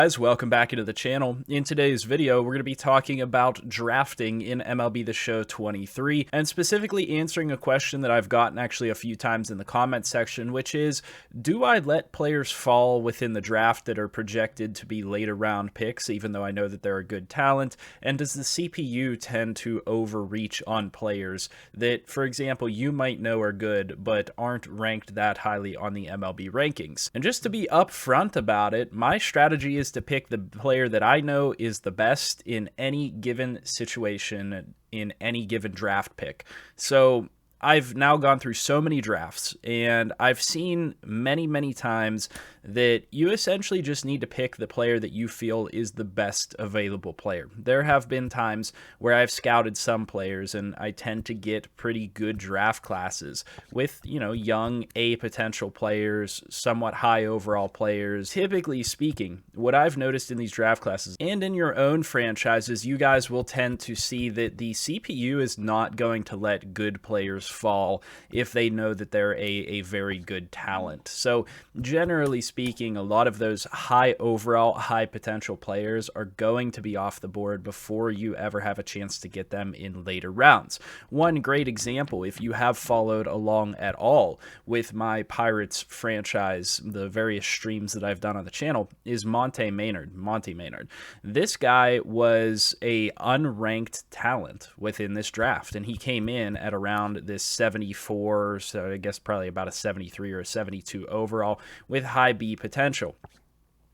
Guys, welcome back into the channel. In today's video, we're going to be talking about drafting in MLB The Show 23, and specifically answering a question that I've gotten actually a few times in the comment section, which is, do I let players fall within the draft that are projected to be later round picks, even though I know that they're a good talent? And does the CPU tend to overreach on players that, for example, you might know are good, but aren't ranked that highly on the MLB rankings? And just to be upfront about it, my strategy is to pick the player that I know is the best in any given situation, in any given draft pick. So I've now gone through so many drafts, and I've seen many times that you essentially just need to pick the player that you feel is the best available player. There have been times where I've scouted some players, and I tend to get pretty good draft classes with, young A potential players, somewhat high overall players. Typically speaking, what I've noticed in these draft classes and in your own franchises, you guys will tend to see that the CPU is not going to let good players fall if they know that they're a very good talent. So generally speaking, a lot of those high overall, high potential players are going to be off the board before you ever have a chance to get them in later rounds. One great example, if you have followed along at all with my Pirates franchise, the various streams that I've done on the channel, is Monte Maynard. This guy was a unranked talent within this draft, and he came in at around this 74, so I guess probably about a 73 or a 72 overall with high B potential.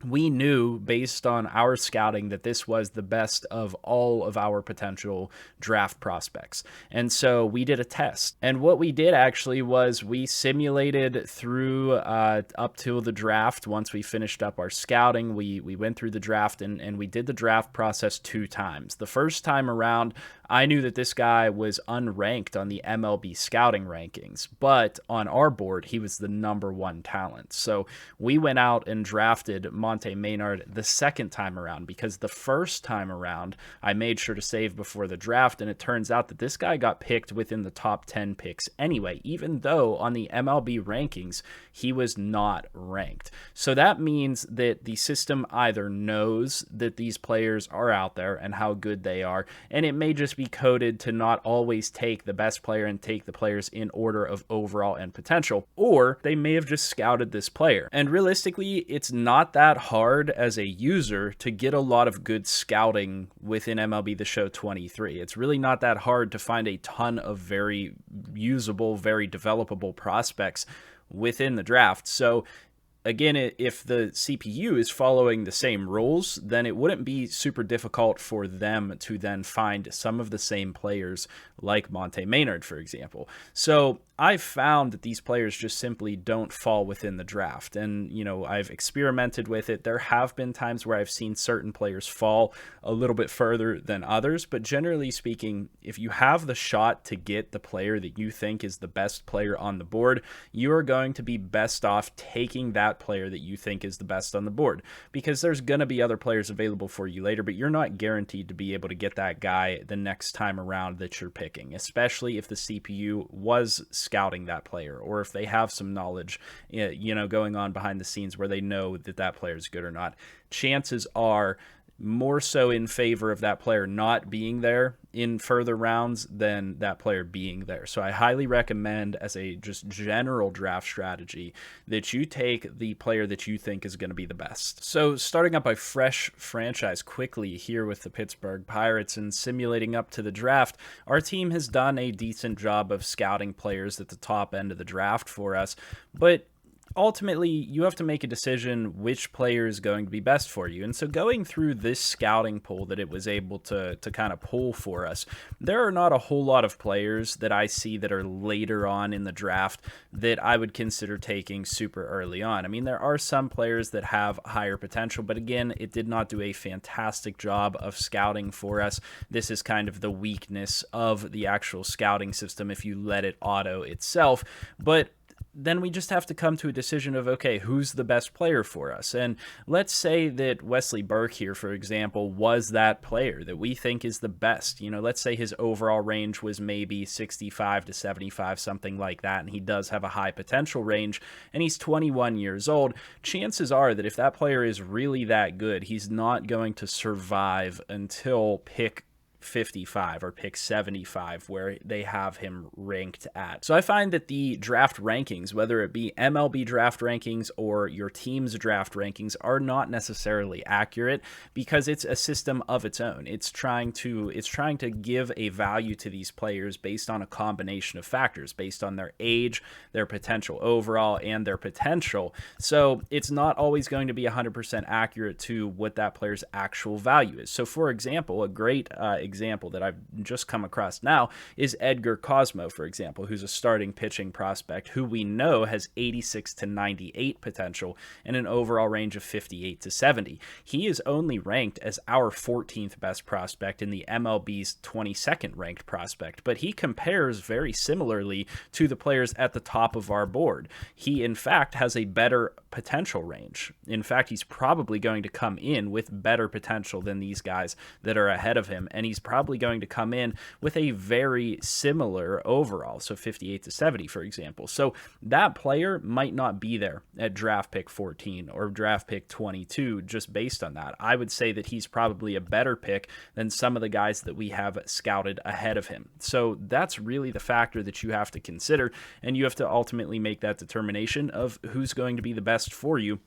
We knew based on our scouting that this was the best of all of our potential draft prospects. And so we did a test. And what we did actually was we simulated through up till the draft. Once we finished up our scouting, we went through the draft and we did the draft process 2 times. The first time around, I knew that this guy was unranked on the MLB scouting rankings, but on our board, he was the #1 talent. So we went out and drafted Monte Maynard the second time around, because the first time around, I made sure to save before the draft, and it turns out that this guy got picked within the top 10 picks anyway, even though on the MLB rankings, he was not ranked. So that means that the system either knows that these players are out there and how good they are, and it may just be coded to not always take the best player and take the players in order of overall and potential, or they may have just scouted this player. And realistically, it's not that hard as a user to get a lot of good scouting within MLB The Show 23. It's really not that hard to find a ton of very usable, very developable prospects within the draft. So again, if the CPU is following the same rules, then it wouldn't be super difficult for them to then find some of the same players like Monte Maynard, for example. So I've found that these players just simply don't fall within the draft. And, I've experimented with it. There have been times where I've seen certain players fall a little bit further than others. But generally speaking, if you have the shot to get the player that you think is the best player on the board, you are going to be best off taking that player that you think is the best on the board, because there's going to be other players available for you later, but you're not guaranteed to be able to get that guy the next time around that you're picking, especially if the CPU was scouting that player, or if they have some knowledge, going on behind the scenes where they know that that player is good or not. Chances are more so in favor of that player not being there in further rounds than that player being there. So I highly recommend, as a just general draft strategy, that you take the player that you think is going to be the best. So starting up a fresh franchise quickly here with the Pittsburgh Pirates and simulating up to the draft, our team has done a decent job of scouting players at the top end of the draft for us, but ultimately, you have to make a decision which player is going to be best for you. And so going through this scouting pool that it was able to kind of pull for us, there are not a whole lot of players that I see that are later on in the draft that I would consider taking super early on. I mean, there are some players that have higher potential, but again, it did not do a fantastic job of scouting for us. This is kind of the weakness of the actual scouting system if you let it auto itself. But then we just have to come to a decision of, okay, who's the best player for us? And let's say that Wesley Burke here, for example, was that player that we think is the best. Let's say his overall range was maybe 65 to 75, something like that, and he does have a high potential range, and he's 21 years old. Chances are that if that player is really that good, he's not going to survive until pick 55 or pick 75, where they have him ranked at. So I find that the draft rankings, whether it be MLB draft rankings or your team's draft rankings, are not necessarily accurate because it's a system of its own. It's trying to give a value to these players based on a combination of factors, based on their age, their potential overall, and their potential. So it's not always going to be 100% accurate to what that player's actual value is. So for example, a great example that I've just come across now is Edgar Cosmo, for example, who's a starting pitching prospect who we know has 86 to 98 potential and an overall range of 58 to 70. He is only ranked as our 14th best prospect in the MLB's 22nd ranked prospect, but he compares very similarly to the players at the top of our board. He, in fact, has a better potential range. In fact, he's probably going to come in with better potential than these guys that are ahead of him, and he's probably going to come in with a very similar overall, so 58 to 70, for example. So that player might not be there at draft pick 14 or draft pick 22 just based on that. I would say that he's probably a better pick than some of the guys that we have scouted ahead of him. So that's really the factor that you have to consider, and you have to ultimately make that determination of who's going to be the best for you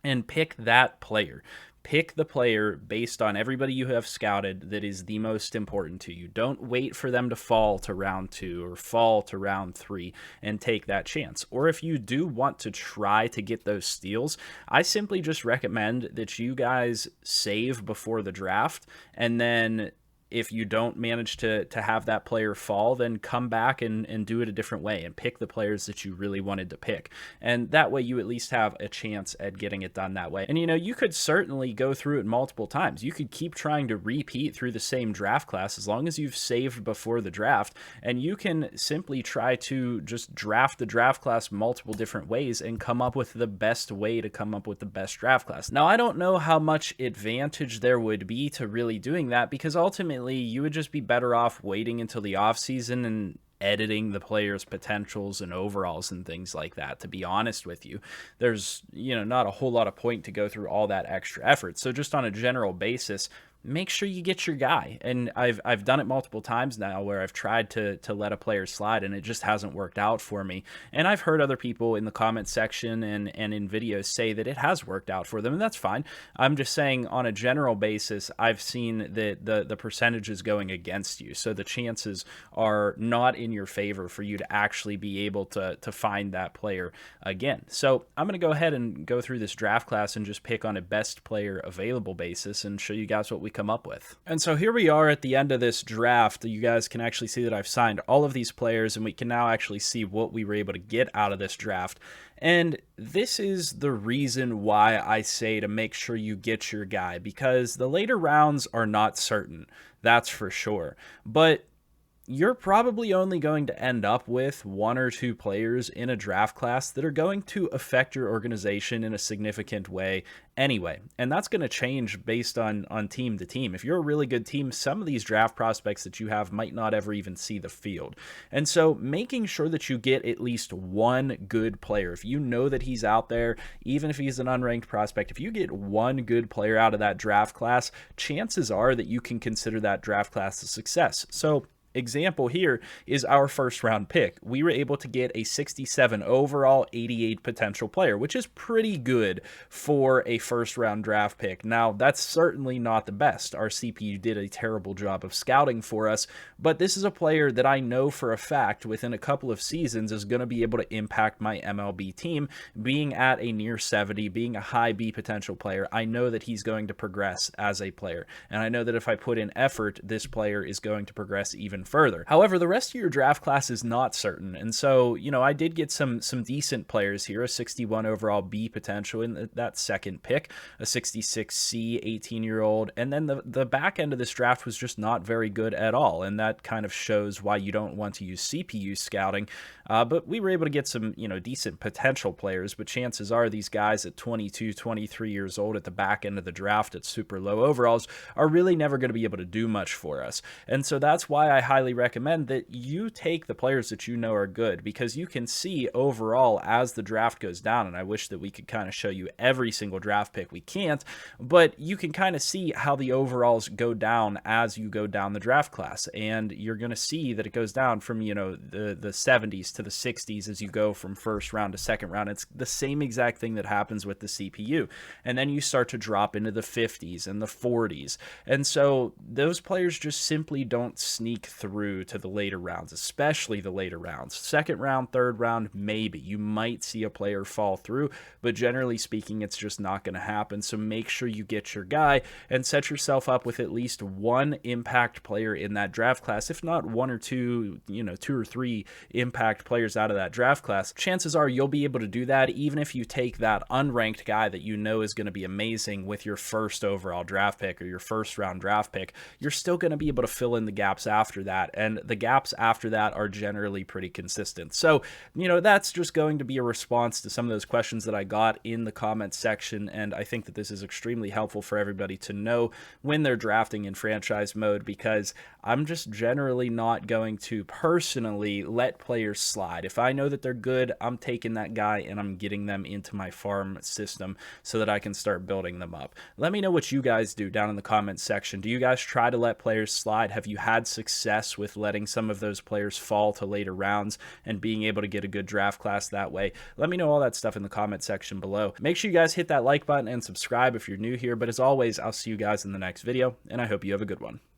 and pick that player. Pick the player based on everybody you have scouted that is the most important to you. Don't wait for them to fall to round 2 or fall to round 3 and take that chance. Or if you do want to try to get those steals, I simply just recommend that you guys save before the draft, and then if you don't manage to have that player fall, then come back and do it a different way and pick the players that you really wanted to pick. And that way you at least have a chance at getting it done that way. And you could certainly go through it multiple times. You could keep trying to repeat through the same draft class as long as you've saved before the draft, and you can simply try to just draft the draft class multiple different ways and come up with the best way to come up with the best draft class. Now, I don't know how much advantage there would be to really doing that, because ultimately you would just be better off waiting until the offseason and editing the players' potentials and overalls and things like that. To be honest with you, there's not a whole lot of point to go through all that extra effort. So just on a general basis, make sure you get your guy. And I've done it multiple times now where I've tried to let a player slide and it just hasn't worked out for me. And I've heard other people in the comment section and in videos say that it has worked out for them, and that's fine. I'm just saying on a general basis, I've seen that the percentages going against you. So the chances are not in your favor for you to actually be able to find that player again. So I'm going to go ahead and go through this draft class and just pick on a best player available basis and show you guys what we come up with. And so here we are at the end of this draft. You guys can actually see that I've signed all of these players, and we can now actually see what we were able to get out of this draft. And this is the reason why I say to make sure you get your guy, because the later rounds are not certain, that's for sure. But you're probably only going to end up with 1 or 2 players in a draft class that are going to affect your organization in a significant way anyway. And that's going to change based on team to team. If you're a really good team, some of these draft prospects that you have might not ever even see the field. And so making sure that you get at least one good player, if you know that he's out there, even if he's an unranked prospect, if you get one good player out of that draft class, chances are that you can consider that draft class a success. So example here is our first round pick. We were able to get a 67 overall, 88 potential player, which is pretty good for a first round draft pick. Now, that's certainly not the best. Our CPU did a terrible job of scouting for us, but this is a player that I know for a fact within a couple of seasons is going to be able to impact my MLB team. Being at a near 70, being a high B potential player, I know that he's going to progress as a player. And I know that if I put in effort, this player is going to progress even further. However, the rest of your draft class is not certain. And so, I did get some decent players here, a 61 overall B potential in that second pick, a 66 C 18-year-old, and then the back end of this draft was just not very good at all. And that kind of shows why you don't want to use CPU scouting. But we were able to get some, decent potential players, but chances are these guys at 22, 23 years old at the back end of the draft at super low overalls are really never going to be able to do much for us. And so that's why I highly recommend that you take the players that you know are good, because you can see overall as the draft goes down, and I wish that we could kind of show you every single draft pick. We can't, but you can kind of see how the overalls go down as you go down the draft class, and you're going to see that it goes down from, the 70s to the 60s as you go from first round to second round. It's the same exact thing that happens with the CPU. And then you start to drop into the 50s and the 40s. And so those players just simply don't sneak through to the later rounds, especially the later rounds. Second round, third round, maybe. You might see a player fall through, but generally speaking, it's just not going to happen. So make sure you get your guy and set yourself up with at least one impact player in that draft class, if not one or two, two or three impact players out of that draft class. Chances are you'll be able to do that even if you take that unranked guy that you know is going to be amazing with your first overall draft pick or your first round draft pick. You're still going to be able to fill in the gaps after that, and the gaps after that are generally pretty consistent. So, that's just going to be a response to some of those questions that I got in the comments section, and I think that this is extremely helpful for everybody to know when they're drafting in franchise mode, because I'm just generally not going to personally let players slide. If I know that they're good, I'm taking that guy and I'm getting them into my farm system so that I can start building them up. Let me know what you guys do down in the comments section. Do you guys try to let players slide? Have you had success with letting some of those players fall to later rounds and being able to get a good draft class that way? Let me know all that stuff in the comment section below. Make sure you guys hit that like button and subscribe if you're new here. But as always, I'll see you guys in the next video, and I hope you have a good one.